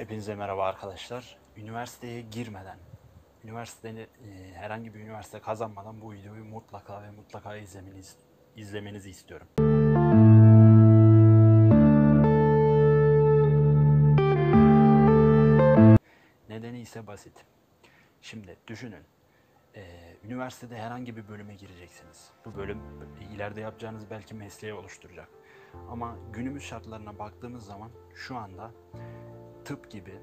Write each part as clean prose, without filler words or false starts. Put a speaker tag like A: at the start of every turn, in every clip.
A: Hepinize merhaba arkadaşlar. Üniversiteye girmeden, herhangi bir üniversite kazanmadan bu videoyu mutlaka ve mutlaka izlemenizi istiyorum. Nedeni ise basit. Şimdi düşünün, üniversitede herhangi bir bölüme gireceksiniz. Bu bölüm ileride yapacağınız belki mesleği oluşturacak. Ama günümüz şartlarına baktığımız zaman şu anda tıp gibi,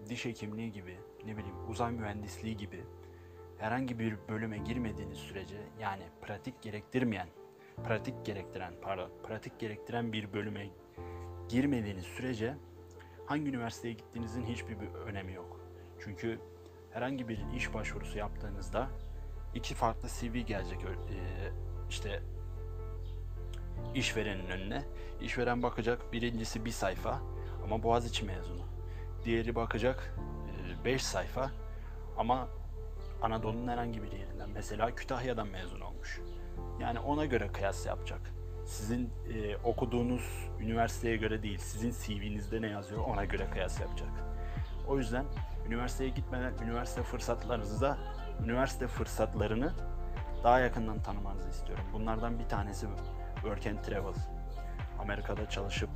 A: diş hekimliği gibi, uzay mühendisliği gibi herhangi bir bölüme girmediğiniz sürece, yani pratik gerektiren bir bölüme girmediğiniz sürece hangi üniversiteye gittiğinizin hiçbir önemi yok. Çünkü herhangi bir iş başvurusu yaptığınızda iki farklı CV gelecek işverenin önüne. İşveren bakacak, birincisi bir sayfa ama Boğaziçi mezunu. Diğeri bakacak 5 sayfa ama Anadolu'nun herhangi bir yerinden, mesela Kütahya'dan mezun olmuş. Yani ona göre kıyas yapacak. Sizin okuduğunuz üniversiteye göre değil, sizin CV'nizde ne yazıyor ona göre kıyas yapacak. O yüzden üniversiteye gitmeden üniversite fırsatlarını daha yakından tanımanızı istiyorum. Bunlardan bir tanesi Work and Travel. Amerika'da çalışıp,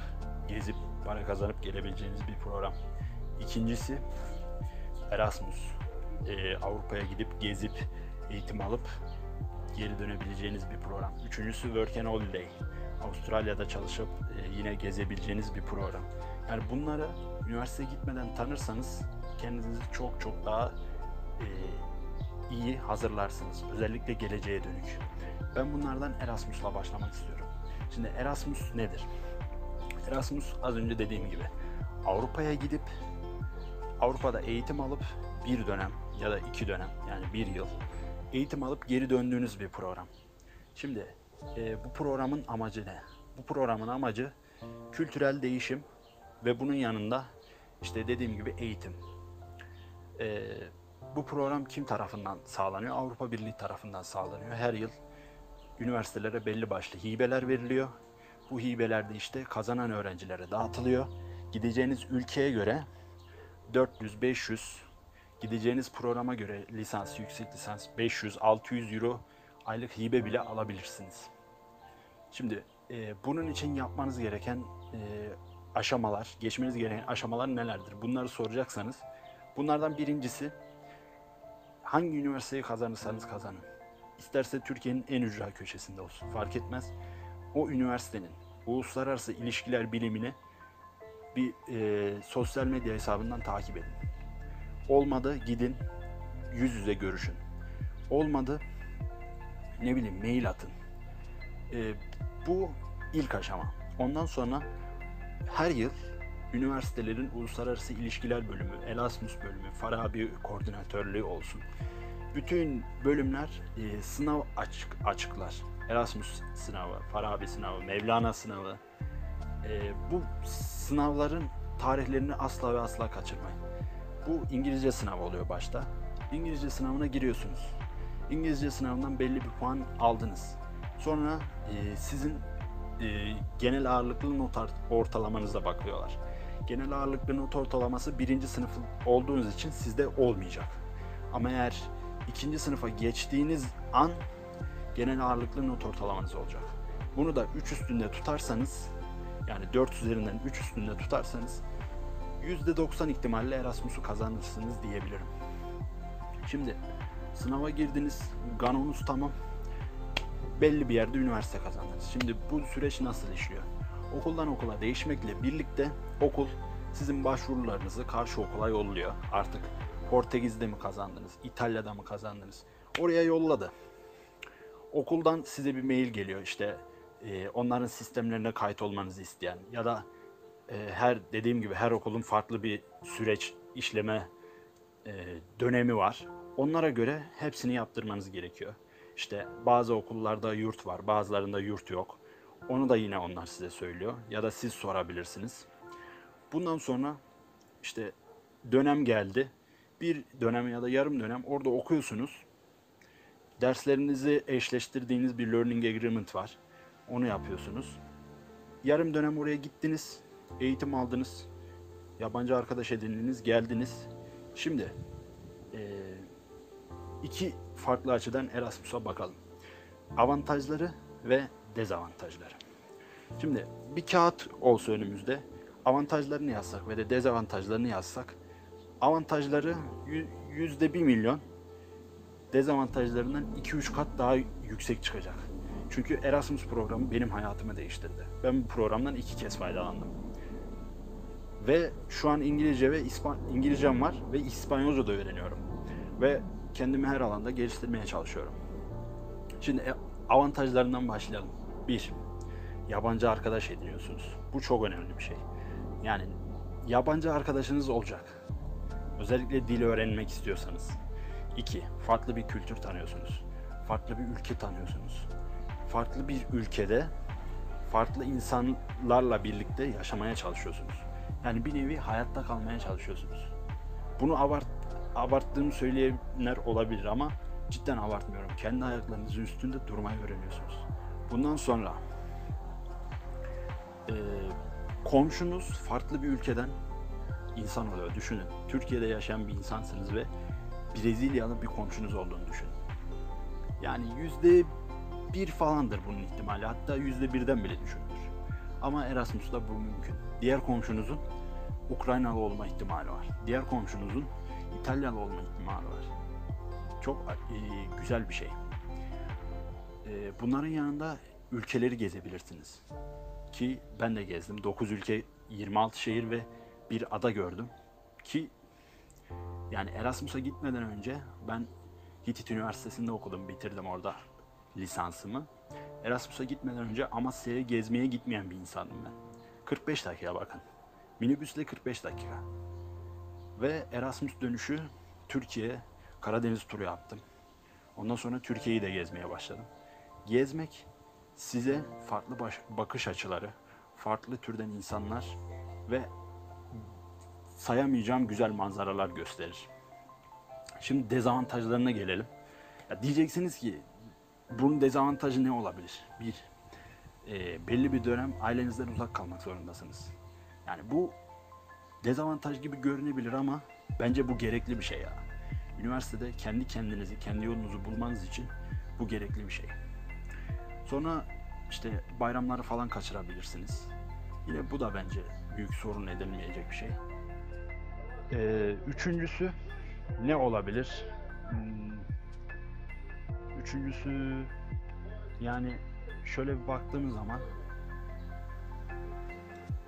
A: gezip, para kazanıp gelebileceğiniz bir program. İkincisi Erasmus. Avrupa'ya gidip, gezip, eğitim alıp geri dönebileceğiniz bir program. Üçüncüsü Work and Holiday. Avustralya'da çalışıp yine gezebileceğiniz bir program. Yani bunları üniversiteye gitmeden tanırsanız kendinizi çok çok daha iyi hazırlarsınız. Özellikle geleceğe dönük. Ben bunlardan Erasmus'la başlamak istiyorum. Şimdi Erasmus nedir? Erasmus, az önce dediğim gibi, Avrupa'ya gidip Avrupa'da eğitim alıp bir dönem ya da 2 dönem, yani 1 yıl eğitim alıp geri döndüğünüz bir program. Şimdi bu programın amacı ne? Bu programın amacı kültürel değişim ve bunun yanında işte dediğim gibi eğitim. Bu program kim tarafından sağlanıyor? Avrupa Birliği tarafından sağlanıyor. Her yıl üniversitelere belli başlı hibeler veriliyor. Bu hibeler de işte kazanan öğrencilere dağıtılıyor. Gideceğiniz ülkeye göre 400-500, gideceğiniz programa göre lisans, yüksek lisans 500-600 euro aylık hibe bile alabilirsiniz. Şimdi bunun için yapmanız gereken geçmeniz gereken aşamalar nelerdir? Bunları soracaksanız, bunlardan birincisi, hangi üniversiteyi kazanırsanız kazanın. İsterse Türkiye'nin en ücra köşesinde olsun, fark etmez. O üniversitenin uluslararası ilişkiler bilimini bir sosyal medya hesabından takip edin. Olmadı gidin yüz yüze görüşün. Olmadı mail atın. Bu ilk aşama. Ondan sonra her yıl üniversitelerin uluslararası ilişkiler bölümü, Erasmus bölümü, Farabi koordinatörlüğü olsun. Bütün bölümler sınav açıklar. Erasmus sınavı, Farabi sınavı, Mevlana sınavı. Bu sınavların tarihlerini asla ve asla kaçırmayın. Bu İngilizce sınavı oluyor başta. İngilizce sınavına giriyorsunuz. İngilizce sınavından belli bir puan aldınız. Sonra sizin genel ağırlıklı not ortalamanıza bakıyorlar. Genel ağırlıklı not ortalaması 1. sınıf olduğunuz için sizde olmayacak. Ama eğer 2. sınıfa geçtiğiniz an genel ağırlıklı not ortalamanız olacak. Bunu da 3 üstünde tutarsanız, yani 4 üzerinden 3 üstünde tutarsanız %90 ihtimalle Erasmus'u kazanırsınız diyebilirim. Şimdi sınava girdiniz, ganonuz tamam, belli bir yerde üniversite kazandınız. Şimdi bu süreç nasıl işliyor? Okuldan okula değişmekle birlikte okul sizin başvurularınızı karşı okula yolluyor. Artık Portekiz'de mi kazandınız, İtalya'da mı kazandınız? Oraya yolladı. Okuldan size bir mail geliyor, işte onların sistemlerine kayıt olmanızı isteyen ya da dediğim gibi her okulun farklı bir süreç işleme dönemi var. Onlara göre hepsini yaptırmanız gerekiyor. İşte bazı okullarda yurt var, bazılarında yurt yok. Onu da yine onlar size söylüyor ya da siz sorabilirsiniz. Bundan sonra işte dönem geldi. Bir dönem ya da yarım dönem orada okuyorsunuz. Derslerinizi eşleştirdiğiniz bir learning agreement var. Onu yapıyorsunuz. Yarım dönem oraya gittiniz, eğitim aldınız. yabancı arkadaş edindiniz, geldiniz. Şimdi iki farklı açıdan Erasmus'a bakalım. Avantajları ve dezavantajları. Şimdi bir kağıt olsa önümüzde, avantajlarını yazsak ve de dezavantajlarını yazsak, avantajları %1.000.000, dezavantajlarından 2-3 kat daha yüksek çıkacak. Çünkü Erasmus programı benim hayatımı değiştirdi. Ben bu programdan 2 kez faydalandım. Ve şu an İngilizcem var ve İspanyolca da öğreniyorum. Ve kendimi her alanda geliştirmeye çalışıyorum. Şimdi avantajlarından başlayalım. 1. Yabancı arkadaş ediniyorsunuz. Bu çok önemli bir şey. Yani yabancı arkadaşınız olacak. Özellikle dili öğrenmek istiyorsanız. 2. Farklı bir kültür tanıyorsunuz. Farklı bir ülke tanıyorsunuz. Farklı bir ülkede farklı insanlarla birlikte yaşamaya çalışıyorsunuz. Yani bir nevi hayatta kalmaya çalışıyorsunuz. Bunu abarttığımı söyleyenler olabilir ama cidden abartmıyorum. Kendi ayaklarınızın üstünde durmayı öğreniyorsunuz. Bundan sonra komşunuz farklı bir ülkeden insan oluyor. Düşünün. Türkiye'de yaşayan bir insansınız ve Brezilyalı bir komşunuz olduğunu düşünün. Yani %1 falandır bunun ihtimali. Hatta %1'den bile düşüktür. Ama Erasmus'ta bu mümkün. Diğer komşunuzun Ukraynalı olma ihtimali var. Diğer komşunuzun İtalyalı olma ihtimali var. Çok güzel bir şey. Bunların yanında ülkeleri gezebilirsiniz. Ki ben de gezdim. 9 ülke, 26 şehir ve bir ada gördüm. Ki yani Erasmus'a gitmeden önce ben Hitit Üniversitesi'nde okudum. Bitirdim orada lisansımı. Erasmus'a gitmeden önce Amasya'ya gezmeye gitmeyen bir insandım ben. 45 dakika bakın. Minibüsle 45 dakika. Ve Erasmus dönüşü Türkiye, Karadeniz turu yaptım. Ondan sonra Türkiye'yi de gezmeye başladım. Gezmek size farklı bakış açıları, farklı türden insanlar ve sayamayacağım güzel manzaralar gösterir. Şimdi dezavantajlarına gelelim. Ya diyeceksiniz ki bunun dezavantajı ne olabilir? Belli bir dönem ailenizden uzak kalmak zorundasınız. Yani bu dezavantaj gibi görünebilir ama bence bu gerekli bir şey ya. Üniversitede kendi kendinizi, kendi yolunuzu bulmanız için bu gerekli bir şey. Sonra işte bayramları falan kaçırabilirsiniz. Yine bu da bence büyük sorun edilmeyecek bir şey. Üçüncüsü ne olabilir? Üçüncüsü yani şöyle bir baktığımız zaman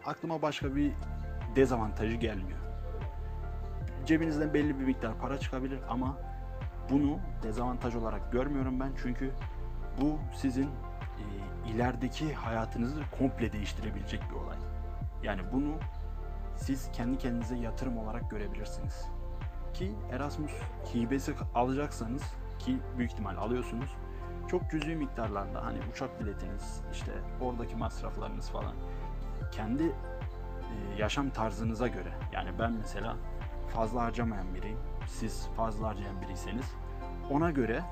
A: aklıma başka bir dezavantajı gelmiyor. Cebinizden belli bir miktar para çıkabilir ama bunu dezavantaj olarak görmüyorum ben çünkü bu sizin ilerideki hayatınızı komple değiştirebilecek bir olay. Yani bunu siz kendi kendinize yatırım olarak görebilirsiniz. Ki Erasmus hibesi alacaksanız ki büyük ihtimal alıyorsunuz. Çok cüzi miktarlarda hani uçak biletiniz, işte oradaki masraflarınız falan kendi yaşam tarzınıza göre. Yani ben mesela fazla harcamayan biriyim. Siz fazla harcayan biriyseniz ona göre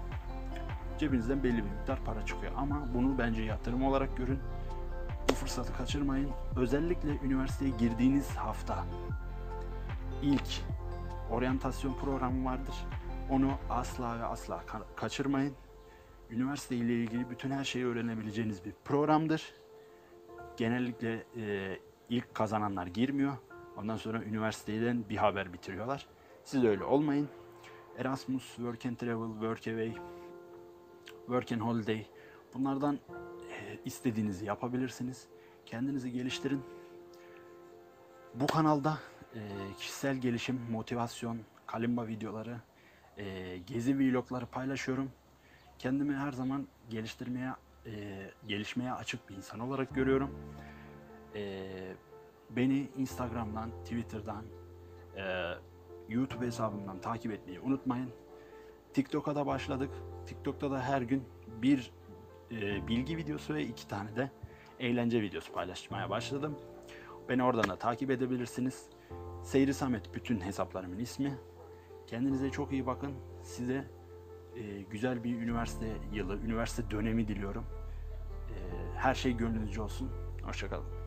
A: cebinizden belli bir miktar para çıkıyor. Ama bunu bence yatırım olarak görün. Bu fırsatı kaçırmayın. Özellikle üniversiteye girdiğiniz hafta ilk oryantasyon programı vardır. Onu asla ve asla kaçırmayın. Üniversite ile ilgili bütün her şeyi öğrenebileceğiniz bir programdır. Genellikle ilk kazananlar girmiyor. Ondan sonra üniversiteden bir haber bitiriyorlar. Siz de öyle olmayın. Erasmus, Work and Travel, Workaway, Work and Holiday, bunlardan istediğinizi yapabilirsiniz. Kendinizi geliştirin. Bu kanalda kişisel gelişim, motivasyon, kalimba videoları, gezi vlogları paylaşıyorum. Kendimi her zaman gelişmeye açık bir insan olarak görüyorum. Beni Instagram'dan, Twitter'dan, YouTube hesabımdan takip etmeyi unutmayın. TikTok'a da başladık. TikTok'ta da her gün bir bilgi videosu ve 2 tane de eğlence videosu paylaşmaya başladım. Beni oradan da takip edebilirsiniz. Seyri Samet bütün hesaplarımın ismi. Kendinize çok iyi bakın. Size güzel bir üniversite yılı, üniversite dönemi diliyorum. Her şey gönlünüzce olsun. Hoşça kalın.